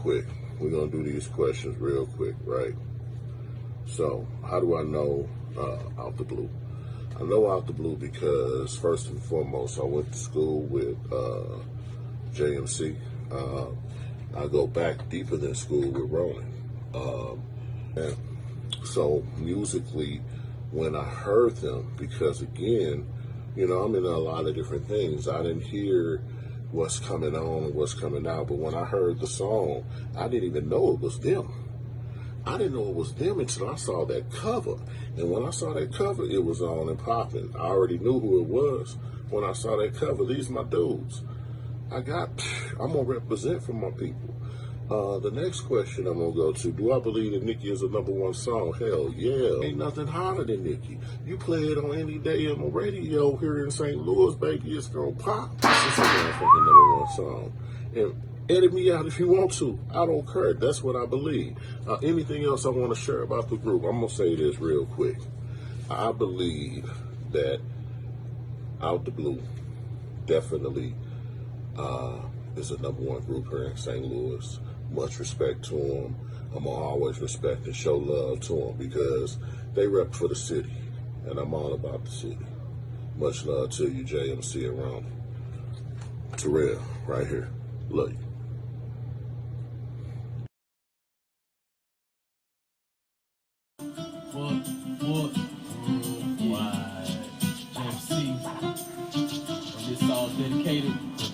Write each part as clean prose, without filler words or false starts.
quick. We're going to do these questions real quick, right? So, how do I know out the blue? I know out the blue because, first and foremost, I went to school with JMC. I go back deeper than school with Ronan. And so, musically, when I heard them, because again, you know, I'm in a lot of different things. I didn't hear what's coming on and what's coming out, but when I heard the song, I didn't even know it was them. I didn't know it was them until I saw that cover. And when I saw that cover, it was on and popping. I already knew who it was when I saw that cover. These my dudes. I'm gonna represent for my people. The next question I'm gonna go to, do I believe that Nikki is a #1 song? Hell yeah. Ain't nothing hotter than Nikki. You play it on any day on the radio here in St. Louis, baby, it's gonna pop. This is a motherfucking #1 song. And edit me out if you want to. I don't care. That's what I believe. Anything else I want to share about the group? I'm gonna say this real quick. I believe that Out the Blue definitely is a #1 group here in St. Louis. Much respect to them. I'm gonna always respect and show love to them because they rep for the city, and I'm all about the city. Much love to you, JMC and Ronnie. Terrell, right here. Love you. What? Why, JMC, and this all dedicated to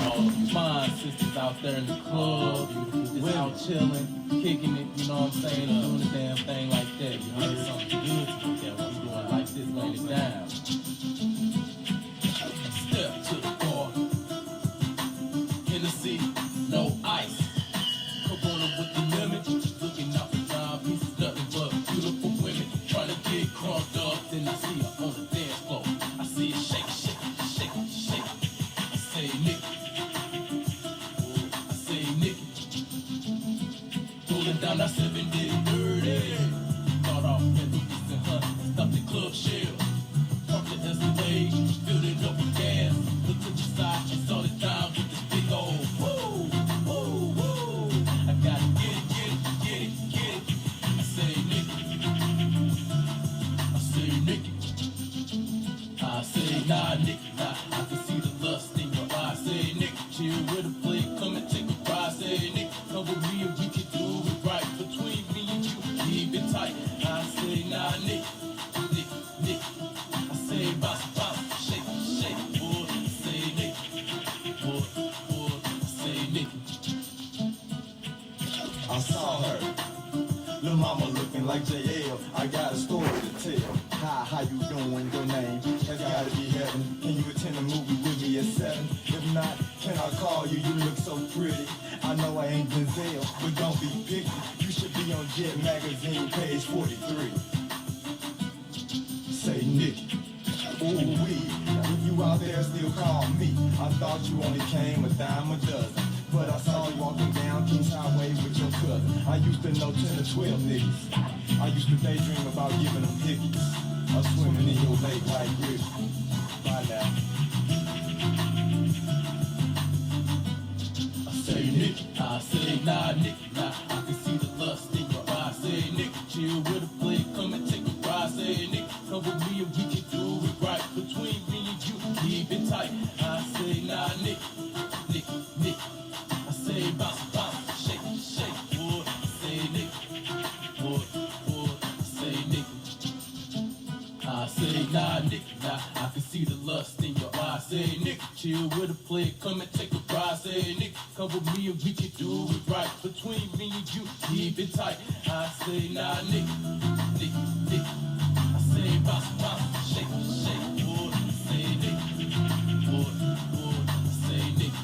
all the fine sisters out there in the club, just out chilling, kicking it, you know what I'm saying, doing the damn thing like that. You know, it's something good to look at when you're doing like this, laying it down. Step to the bar, Hennessy, no ice. Corona with the lemon, looking out for job pieces, nothing but beautiful women trying to get crunked up. Then I see her on the dance floor. I see her shake, shake, shake, shake. I say Nikki, I say Nikki. Pulling down that 7 day dirty. Start off at Lucas and Hunt, stopped the club shell. Parked the Escalade, filled it up with gas. Looked to the side and saw it down with this big old woo, woo, woo. I gotta get it, get it, get it, get it. I say Nikki, I say Nikki, I say nah Nikki, nah. I can see the lust in your eyes. Say Nikki, chill with a plate, come and take a ride. Say Nikki, come with me and we can do it right. Between me and you, keep it tight. I say nah Nikki, Nikki, Nikki. I say bounce, bounce, shake, shake, boy. I say Nikki, boy, boy. I say Nikki. I saw her, little mama looking like JL. I got a story to tell. Hi, how you doing? Your name has got to be heaven. Can you attend a movie with me at 7? If not, can I call you? You look so pretty. I know I ain't Denzel, but don't be picky. You should be on Jet Magazine, page 43. Say Nikki. Ooh wee, if you out there still call me. I thought you only came a dime a dozen, but I saw you walking down Kings Highway with your cousin. I used to know 10 or 12 niggas. I used to daydream about giving them hickeys. I'm swimming in your lake like Rick. Bye now. I say Nikki, I say nah Nikki, nah. I can see the lust in your eyes. Say Nikki, chill with a plate, come and take a ride. Say Nikki, come with me and we can do it right. Between me and you, keep it tight. I say nah Nikki, Nikki, Nikki. I say bounce, bounce, shake, shake, boy. I say Nikki, boy, boy. I say Nikki. I say nah Nikki, nah. I can see the lust in your eyes. Say Nikki, chill with a plate, come and take a ride. Say Nikki, come with me and we can do it right. Between me and you, keep it tight. I say nah Nikki, Nikki, Nikki. I say bounce, bounce, shake, shake, boy. I say Nikki, boy, boy. I say Nikki.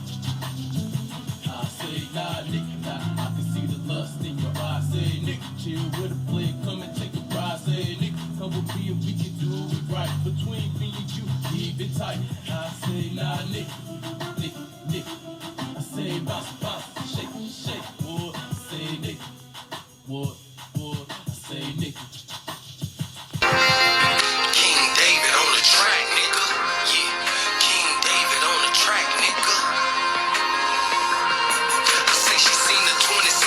I say nah Nikki, nah. I can see the lust in your eyes. Say Nikki, chill with a plate, come and take a ride. Say Nikki, come with me and we can do it right. Between me and you, keep it tight. I say nah Nikki, Nikki, Nikki. I say bounce, bounce, shake, shake, boy. I say Nikki, boy, boy. I say Nikki. King David on the track, nigga. Yeah, King David on the track, nigga. I say she seen the 26.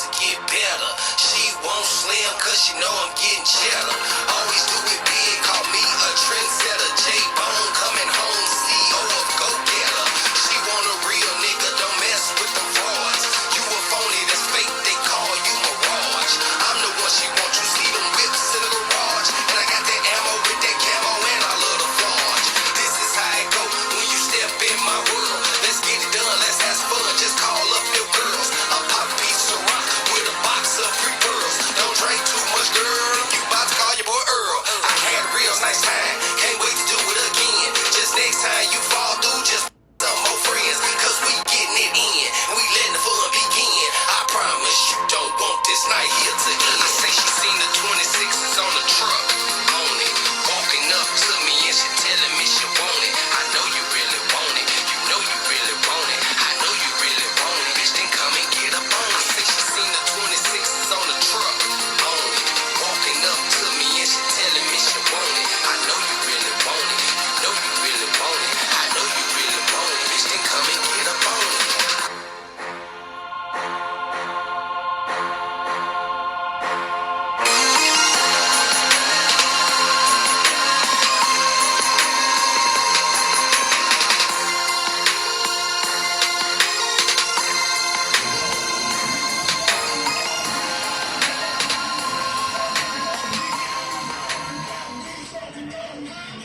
to get better. She won't slim cause she know I'm getting cheddar. Always do it big, call me a trendsetter. J-Bone coming home, CEO of Go Getter. She want a real nigga, don't mess with the frauds. You a phony that's fake, they call you Mirage. I'm the one she want, you see them whips in the garage. And I got that ammo with that camo and I love the flash. This is how it go when you step in my world. Let's get it done, let's have fun, just call up your girls. I pop a piece of rock with a box of free pearls. Don't drink too much, girl, you bout to call your boy Earl. I had a real nice time, can't wait to do it again. Just next time you fall through, just some more friends, cause we getting it in, we letting the fun begin. I promise you don't want this night here to end. I say she seen the 26s on the truck, on it, walking up to me and she telling me she want it. I know you really want it, you know you really want it, I know you really want it, bitch then come and get up on it. Say she seen the 26s on the truck, on it, walking up to me and she telling me she want it. I know you really want it, you know you really want it, I know you really want it, bitch then come and get up on it.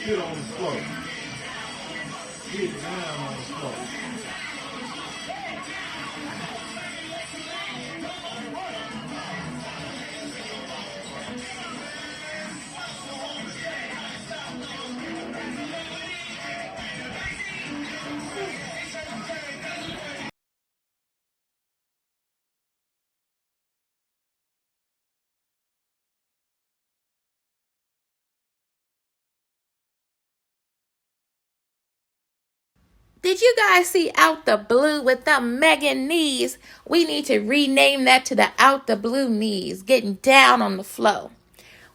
Get on the floor. Get down on the floor. Did you guys see Out the Blue with the Megan knees? We need to rename that to the Out the Blue knees, getting down on the flow.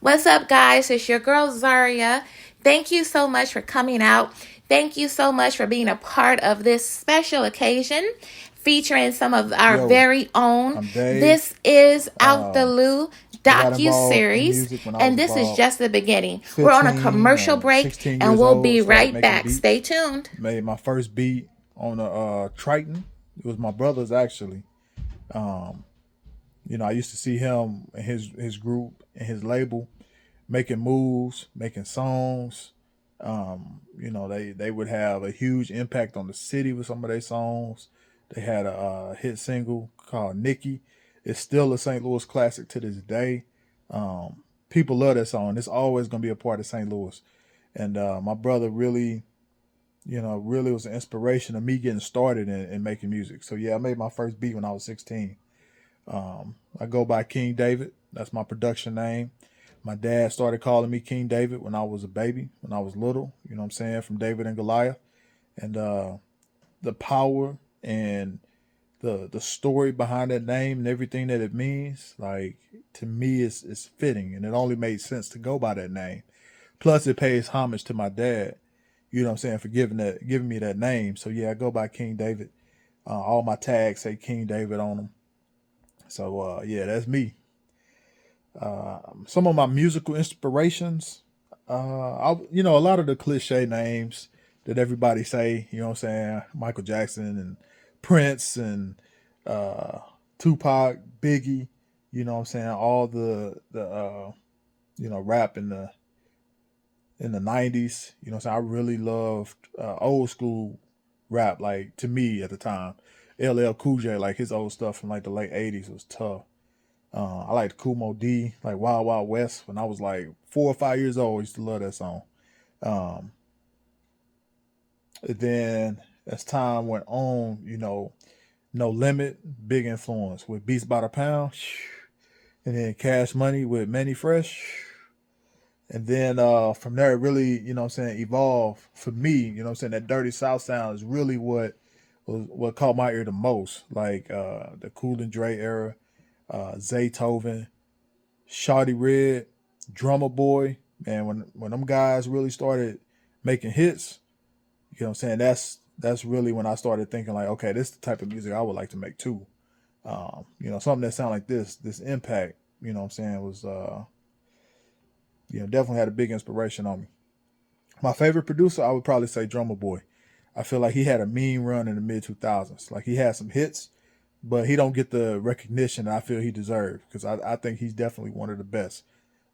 What's up, guys? It's your girl Zaria. Thank you so much for coming out. Thank you so much for being a part of this special occasion featuring some of our very own. This is Out the Blue docu-series, and this is just the beginning. We're on a commercial break, and we'll be right back. Stay tuned. Made my first beat on a Triton. It was my brother's actually. You know, I used to see him and his group and his label making moves, making songs. You know, they would have a huge impact on the city with some of their songs. They had a hit single called Nikki. It's still a St. Louis classic to this day. People love that song. It's always going to be a part of St. Louis. And my brother really, really was an inspiration of me getting started in making music. So yeah, I made my first beat when I was 16. I go by King David. That's my production name. My dad started calling me King David when I was a baby, when I was little, you know what I'm saying, from David and Goliath. And the power and the story behind that name and everything that it means, like, to me, it's fitting, and it only made sense to go by that name. Plus, it pays homage to my dad, you know what I'm saying, for giving me that name. So yeah, I go by King David. All my tags say King David on them. So yeah, that's me. Some of my musical inspirations, a lot of the cliche names that everybody say, you know what I'm saying, Michael Jackson and Prince and Tupac, Biggie, you know what I'm saying, all the rap in the 90s, you know what I'm saying. I really loved old school rap, like, to me at the time. LL Cool J, like his old stuff from like the late 80s was tough. I liked Kumo D, like Wild Wild West. When I was like 4 or 5 years old, I used to love that song. Then as time went on, No Limit, big influence with Beats by the Pound. And then Cash Money with Manny Fresh. And then from there, it really, evolved for me. You know what I'm saying? That Dirty South sound is really what caught my ear the most. Like the Cool and Dre era, Zaytoven, Shawty Red, Drummer Boy. Man, when them guys really started making hits, you know what I'm saying? That's really when I started thinking like, okay, this is the type of music I would like to make too. Something that sounded like this impact, what I'm saying, was, definitely had a big inspiration on me. My favorite producer, I would probably say Drummer Boy. I feel like he had a mean run in the mid 2000s. Like he had some hits, but he don't get the recognition that I feel he deserved because I think he's definitely one of the best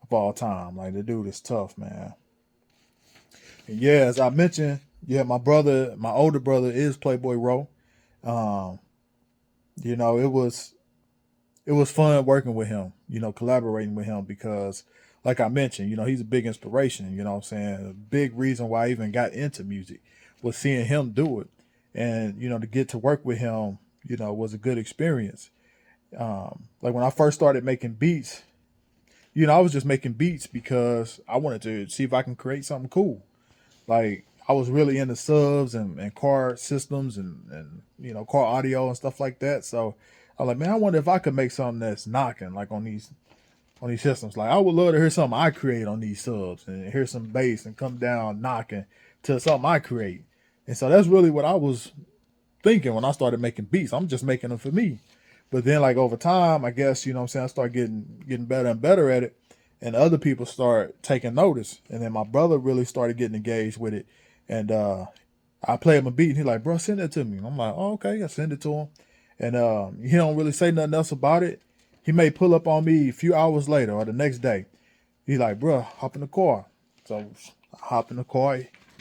of all time. Like the dude is tough, man. And yeah, as I mentioned, yeah, my older brother is Playboy Rowe. Um, it was fun working with him, collaborating with him because like I mentioned, he's a big inspiration, what I'm saying? A big reason why I even got into music was seeing him do it. And, to get to work with him, was a good experience. Like when I first started making beats, I was just making beats because I wanted to see if I can create something cool. Like I was really into subs and car systems and car audio and stuff like that. So I was like, man, I wonder if I could make something that's knocking like on these systems. Like I would love to hear something I create on these subs and hear some bass and come down knocking to something I create. And so that's really what I was thinking when I started making beats. I'm just making them for me. But then like over time, I guess, what I'm saying, I started getting better and better at it. And other people start taking notice. And then my brother really started getting engaged with it. And I play him a beat and he's like, bro, send it to me. And I'm like, oh, okay, I send it to him. And he don't really say nothing else about it. He may pull up on me a few hours later or the next day. He's like, bro, hop in the car. So I hop in the car.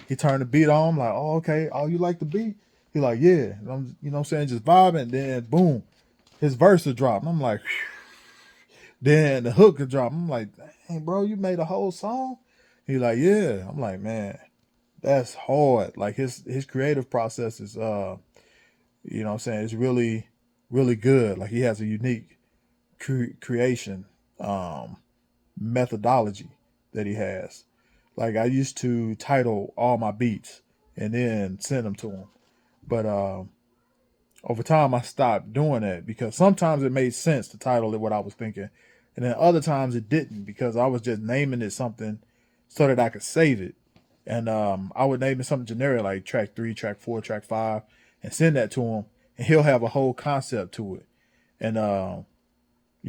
He turned the beat on. I'm like, oh, okay. Oh, you like the beat? He like, yeah. And I'm, what I'm saying, just vibing. And then boom, his verse will drop. And I'm like, phew. Then the hook will drop. I'm like, dang, bro, you made a whole song? He like, yeah. I'm like, man, that's hard. Like his creative process is what I'm saying, it's really, really good. Like he has a unique creation methodology that he has. Like I used to title all my beats and then send them to him. But over time I stopped doing that because sometimes it made sense to title it what I was thinking. And then other times it didn't because I was just naming it something so that I could save it. And I would name it something generic like track 3, track 4, track 5 and send that to him and he'll have a whole concept to it. And what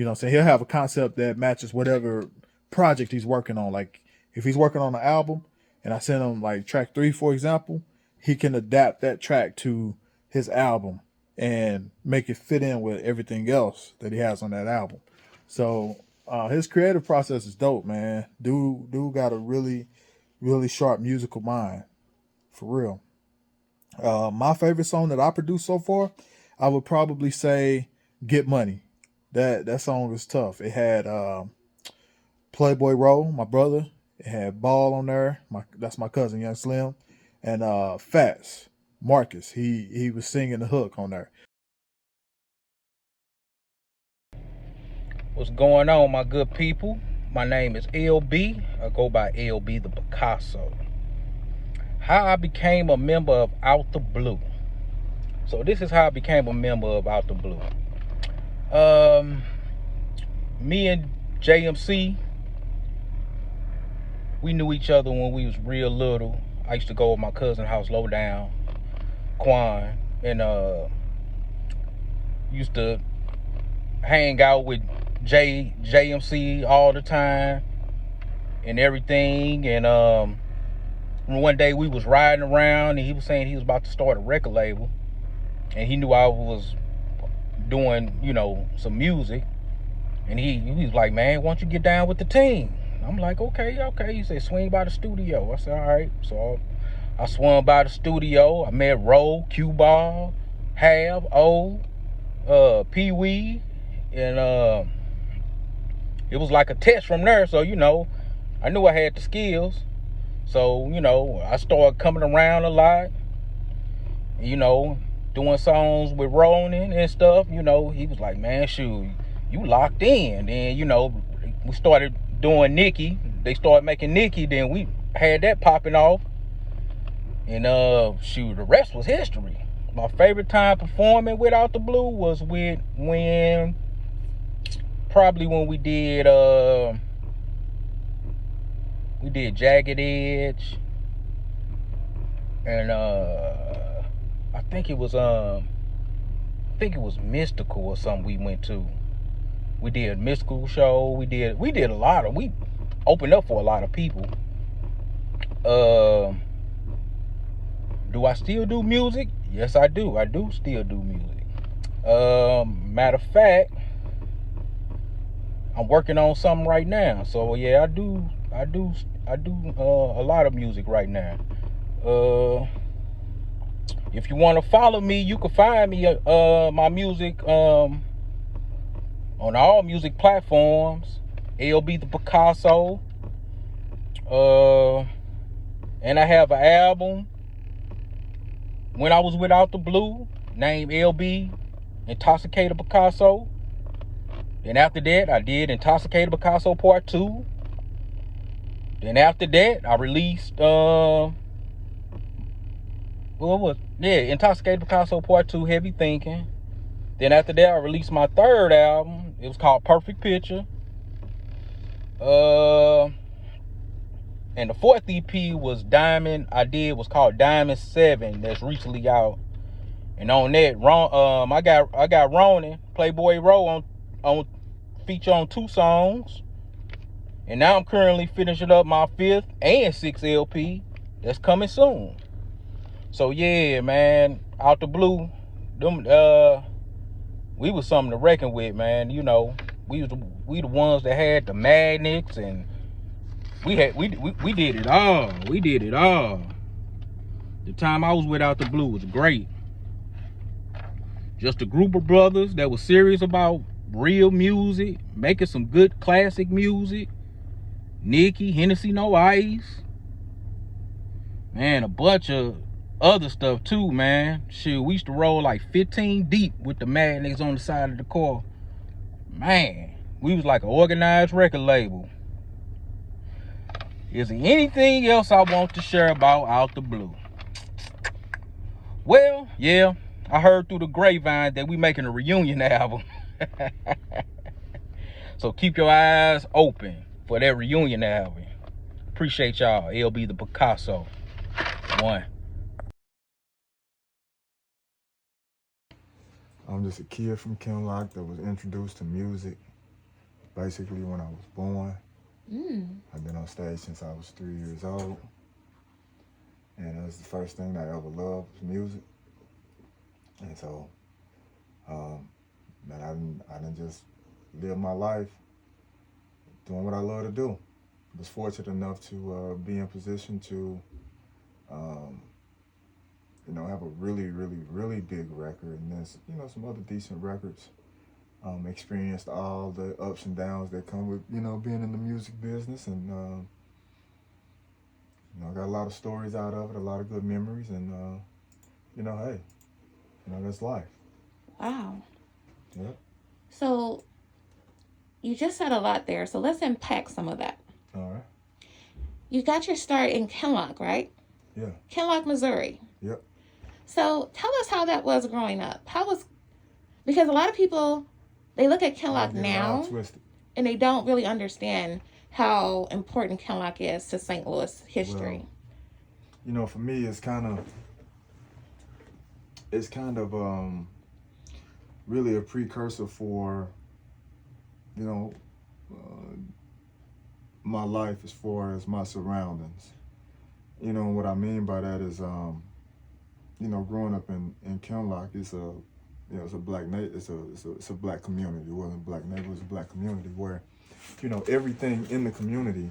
I'm saying, he'll have a concept that matches whatever project he's working on. Like if he's working on an album and I send him like track 3, for example, he can adapt that track to his album and make it fit in with everything else that he has on that album. So his creative process is dope, man. Dude got a really, really sharp musical mind, for real. My favorite song that I produced so far, I would probably say "Get Money." That song is tough. It had Playboy Rowe, my brother. It had Ball on there. That's my cousin, Young Slim, and Fats Marcus. He was singing the hook on there. What's going on, my good people? My name is LB. I go by LB the Picasso. How I became a member of Out the Blue. So this is how I became a member of Out the Blue. Me and JMC, we knew each other when we was real little. I used to go to my cousin's house low down, Quan, and used to hang out with JMC all the time and everything. And one day we was riding around and he was saying he was about to start a record label and he knew I was doing, some music. And he was like, man, why don't you get down with the team? I'm like, okay. He said, swing by the studio. I said, all right. So I swung by the studio. I met Roll, Q-Ball, Hab, O, Pee-wee. And it was like a test from there. So, I knew I had the skills. So, I started coming around a lot, doing songs with Ronan and stuff. He was like, man, shoot, you locked in. Then, we started doing Nikki. They started making Nikki. Then we had that popping off. And, the rest was history. My favorite time performing with Out the Blue was when we did Jagged Edge. And, I think it was, think it was Mystical or something we went to. We did a Mystical show. We did a lot of, we opened up for a lot of people. Do I still do music? Yes, I do. I do still do music. Matter of fact, I'm working on something right now. So yeah, I do a lot of music right now. If you want to follow me, you can find me my music on all music platforms. LB the Picasso. And I have an album when I was without the blue, named LB Intoxicated Picasso. Then after that, I did Intoxicated Picasso Part 2. Then after that, I released Intoxicated Picasso Part 2, Heavy Thinking. Then after that, I released my third album. It was called Perfect Picture. And the fourth EP was was called Diamond 7. That's recently out. And on that, I got Ronan, Playboy Ro on feature on 2 songs. And now I'm currently finishing up my 5th and 6th LP. That's coming soon. So yeah, man, out the blue, them we was something to reckon with, man. You know, we the ones that had the magnets, and we did it all. We did it all. The time I was without the blue was great. Just a group of brothers that was serious about real music, making some good classic music. Nikki, Hennessy No Ice. Man, a bunch of other stuff too, man. Shit, we used to roll like 15 deep with the magnets on the side of the car. Man, we was like an organized record label. Is there anything else I want to share about Out the Blue? Well, yeah, I heard through the grapevine that we making a reunion album. So keep your eyes open for that reunion album. Appreciate y'all. LB the Picasso. 1. I'm just a kid from Kinloch that was introduced to music basically when I was born. I've been on stage since I was 3 years old. And it was the first thing that I ever loved was music. And so, man, I didn't just live my life doing what I love to do. I was fortunate enough to be in position to, have a really, really, really big record, and there's, some other decent records. Experienced all the ups and downs that come with, being in the music business, and, got a lot of stories out of it, a lot of good memories, and, hey, that's life. Wow. Yep. So you just said a lot there. So let's unpack some of that. All right. You got your start in Kinloch, right? Yeah. Kinloch, Missouri. Yep. So tell us how that was growing up. Because a lot of people, they look at Kinloch now and they don't really understand how important Kinloch is to St. Louis history. Well, for me, it's kind of really a precursor for, my life as far as my surroundings. What I mean by that is, growing up in Kinloch, it's a black community. It wasn't a black neighborhood, it was a black community where, everything in the community,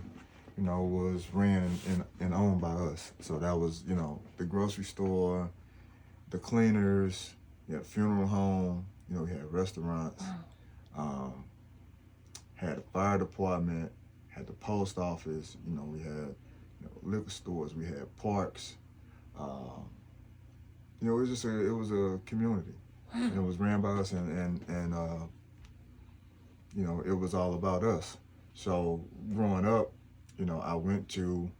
was ran and owned by us. So that was, the grocery store, the cleaners, you had funeral home, we had restaurants, had a fire department, had the post office, we had liquor stores, we had parks. It was a community. And it was ran by us, and it was all about us. So growing up, I went to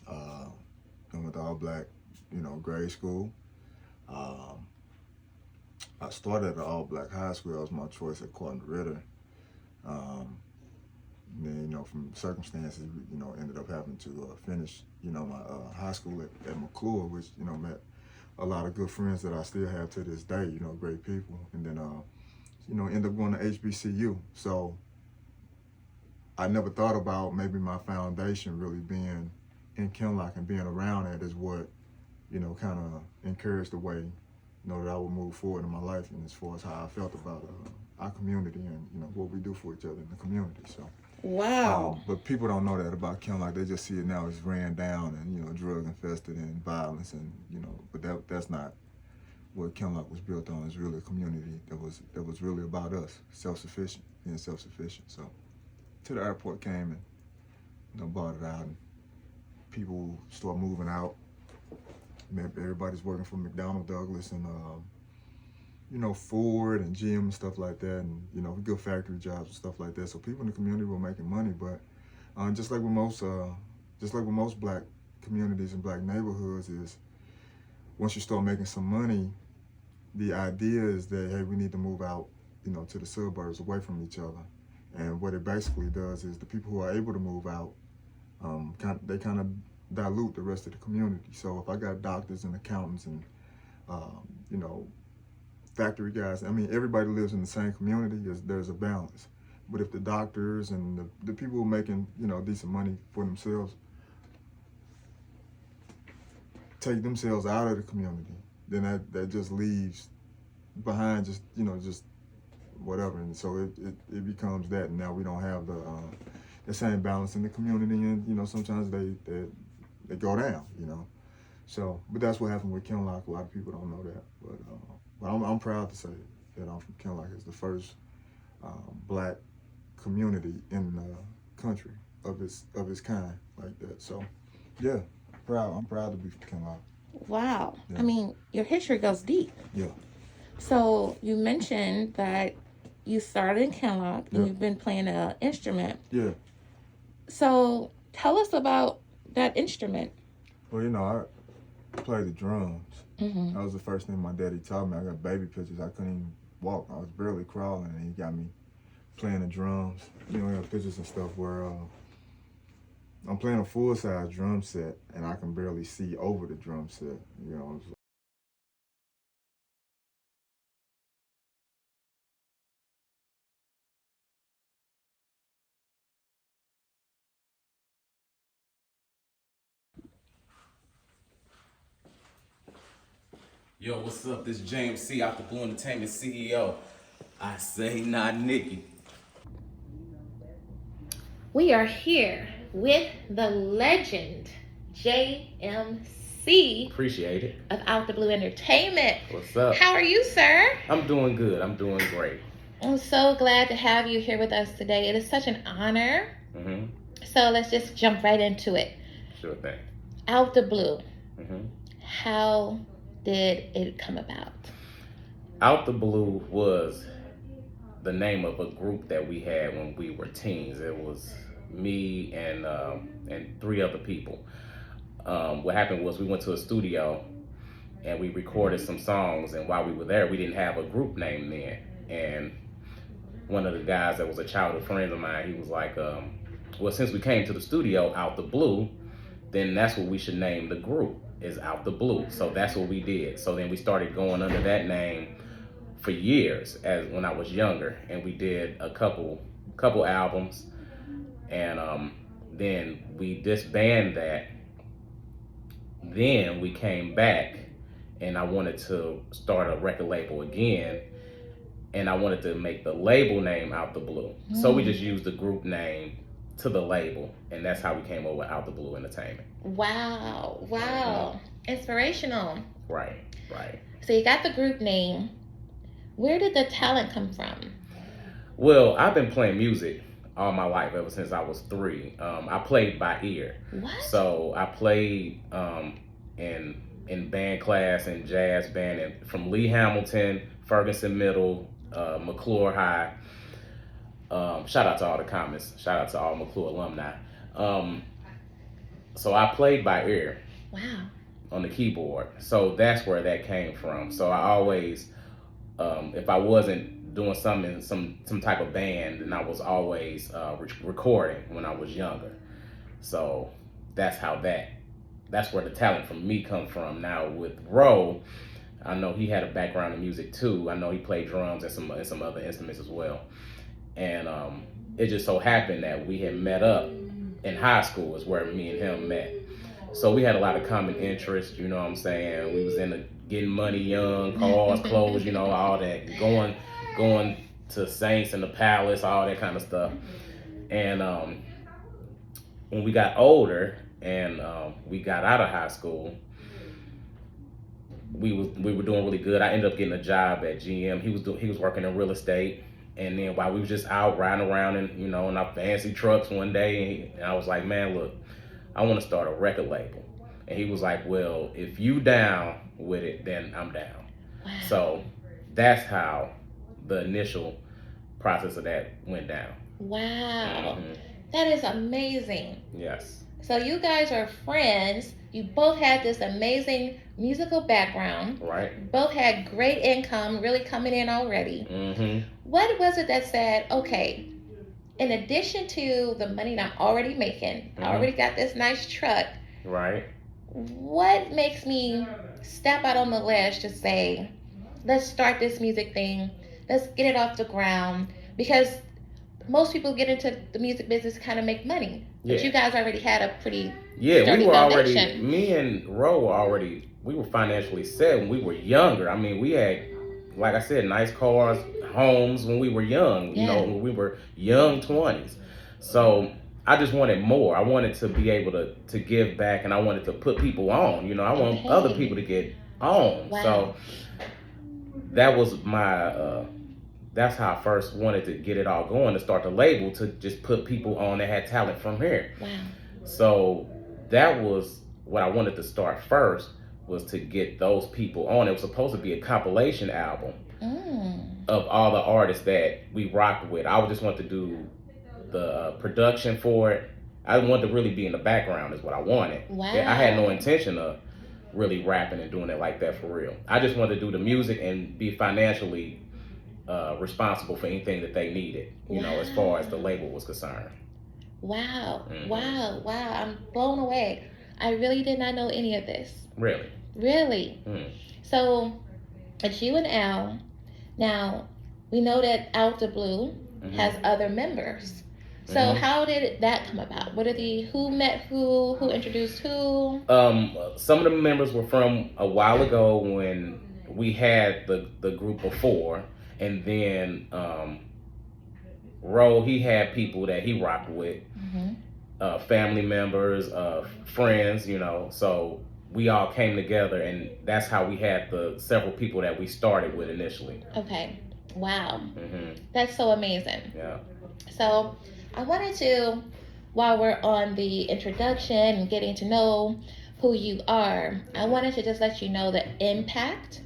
all black, grade school. I started at an all black high school. That was my choice at Carlton Ritter. Then, from circumstances, ended up having to finish, my high school at McClure, which, met a lot of good friends that I still have to this day, you know, great people. And then, you know, end up going to HBCU. So I never thought about maybe my foundation really being in Kinlock and being around it is what, you know, kind of encouraged the way, you know, that I would move forward in my life and as far as how I felt about our community and, you know, what we do for each other in the community. So, Wow. but people don't know that about Kinlock. They just see it now as ran down and, you know, drug infested and violence and, you know, but that's not what Kinlock was built on. It's really a community that was really about us, self-sufficient, being self-sufficient. So, till the airport came and, you know, bought it out and people start moving out. Everybody's working for McDonnell Douglas and you know, Ford and GM and stuff like that, and you know, good factory jobs and stuff like that. So people in the community were making money, but just like with most black communities and black neighborhoods, is once you start making some money, the idea is that hey, we need to move out, you know, to the suburbs away from each other. And what it basically does is the people who are able to move out, they kind of dilute the rest of the community. So if I got doctors and accountants and you know, factory guys, I mean, everybody lives in the same community. There's a balance. But if the doctors and the people who are making, you know, decent money for themselves take themselves out of the community, then that just leaves behind just, you know, just whatever. And so it becomes that. And now we don't have the same balance in the community. And, you know, sometimes they go down, you know. So, but that's what happened with Kinlock. A lot of people don't know that. But I'm proud to say that I'm from Kinlock. It's the first black community in the country of its kind like that. So, yeah, proud. I'm proud to be from Kinlock. Wow. Yeah. I mean, your history goes deep. Yeah. So you mentioned that you started in Kinlock and Yeah. you've been playing an instrument. Yeah. So tell us about that instrument. Well, you know, I played the drums. Mm-hmm. That was the first thing my daddy taught me. I got baby pictures. I couldn't even walk. I was barely crawling, and he got me playing the drums. You know, he had pictures and stuff where I'm playing a full-size drum set, and I can barely see over the drum set. You know, it's Yo, what's up? This is James C. Out the Blue Entertainment CEO. I say not Nikki. We are here with the legend, JMC Appreciate it. of Out the Blue Entertainment. What's up? How are you, sir? I'm doing good. I'm doing great. I'm so glad to have you here with us today. It is such an honor. Mm-hmm. So let's just jump right into it. Sure thing. Out the Blue. Mm-hmm. How did it come about? Out the Blue was the name of a group that we had when we were teens. It was me and 3 other people. What happened was we went to a studio and we recorded some songs, and while we were there, we didn't have a group name then. And one of the guys that was a childhood friend of mine, he was like, well, since we came to the studio Out the Blue, then that's what we should name the group, is Out the Blue. So that's what we did. So then we started going under that name for years as when I was younger, and we did a couple albums, and then we disbanded that. Then we came back, and I wanted to start a record label again, and I wanted to make the label name Out the Blue. So we just used the group name to the label, and that's how we came over with Out the Blue Entertainment. Wow. Inspirational. Right. So you got the group name. Where did the talent come from? Well, I've been playing music all my life, ever since I was 3. I played by ear. What? So I played in band class and jazz band, and from Lee Hamilton, Ferguson Middle, McClure High. Shout out to all the comments. Shout out to all McClure alumni. So I played by ear. Wow. On the keyboard. So that's where that came from. So I always, if I wasn't doing something in some type of band, then I was always recording when I was younger. So that's how that that's where the talent from me come from. Now with Ro, I know he had a background in music too. I know he played drums and some other instruments as well. And it just so happened that we had met up in high school is where me and him met. So we had a lot of common interests, you know what I'm saying? We was into getting money young, cars, clothes, you know, all that. Going to Saints and the Palace, all that kind of stuff. And when we got older and we got out of high school, we were doing really good. I ended up getting a job at GM. He was working in real estate. And then while we was just out riding around in our fancy trucks one day, and I was like, man, look, I want to start a record label. And he was like, well, if you down with it, then I'm down. Wow. So that's how the initial process of that went down. Wow. Mm-hmm. That is amazing. Yes. So you guys are friends. You both had this amazing musical background. Right. Both had great income, really coming in already. Mm-hmm. What was it that said, okay, in addition to the money that I'm already making, I already got this nice truck. Right. What makes me step out on the ledge to say, let's start this music thing. Let's get it off the ground. Because most people get into the music business to kind of make money. Yeah. But you guys already had a pretty we were already, foundation. me and Ro we were financially set when we were younger. I mean, we had, like I said, nice cars, homes when we were young, you know, when we were young 20s. So I just wanted more. I wanted to be able to give back, and I wanted to put people on, you know, I want other people to get on. Wow. So that was my, that's how I first wanted to get it all going, to start the label, to just put people on that had talent from here. Wow. So that was what I wanted to start first, was to get those people on. It was supposed to be a compilation album of all the artists that we rocked with. I just wanted to do the production for it. I wanted to really be in the background is what I wanted. Wow. I had no intention of really rapping and doing it like that for real. I just wanted to do the music and be financially responsible for anything that they needed, you know, as far as the label was concerned. Wow. Mm-hmm. Wow. I'm blown away. I really did not know any of this. Really? Really? So it's you and Al. Now, we know that Out the Blue has other members. So how did that come about? Who met who introduced who? Some of the members were from a while ago when we had the group before, and then Ro, he had people that he rocked with, family members, friends, you know, so we all came together, and that's how we had the several people that we started with initially. Okay. Wow. That's so amazing. Yeah. So I wanted to, while we're on the introduction and getting to know who you are, I wanted to just let you know the impact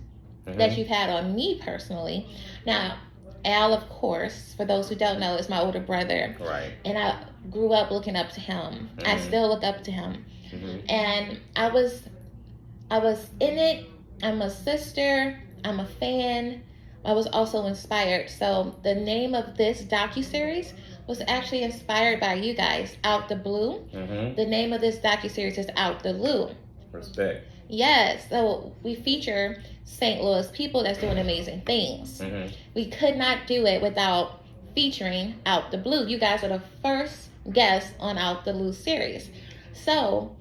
that you've had on me personally. Now, Al, of course, for those who don't know, is my older brother. Right. And I grew up looking up to him. I still look up to him. And I was in it. I'm a sister. I'm a fan. I was also inspired. So the name of this docuseries was actually inspired by you guys, Out the Blue. The name of this docuseries is Out the Blue. Respect. Yes, so we feature St. Louis people that's doing amazing things. We could not do it without featuring Out the Blue. You guys are the first guests on Out the Blue series. So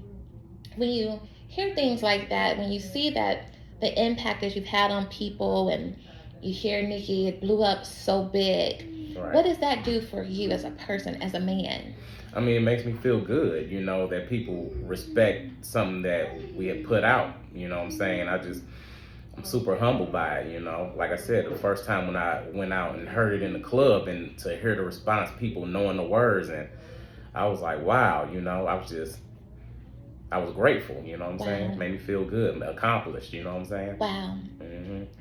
when you hear things like that, when you see that the impact that you've had on people, and you hear Nikki, it blew up so big. Right. What does that do for you as a person, as a man? I mean, it makes me feel good, you know, that people respect something that we have put out, you know what I'm saying? I'm super humbled by it, you know. Like I said, the first time when I went out and heard it in the club, and to hear the response, people knowing the words, and I was like, wow, you know, I was grateful, you know what I'm saying? It made me feel good, accomplished, you know what I'm saying? Wow.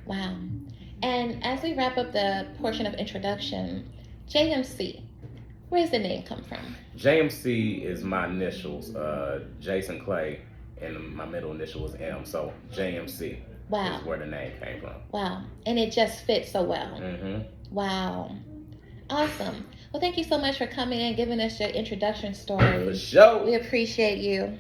Wow. And as we wrap up the portion of introduction, JMC, where does the name come from? JMC is my initials, Jason Clay, and my middle initial is M, so JMC is where the name came from. Wow. And it just fits so well. Wow. Awesome. Well, thank you so much for coming and giving us your introduction story. For sure. We appreciate you.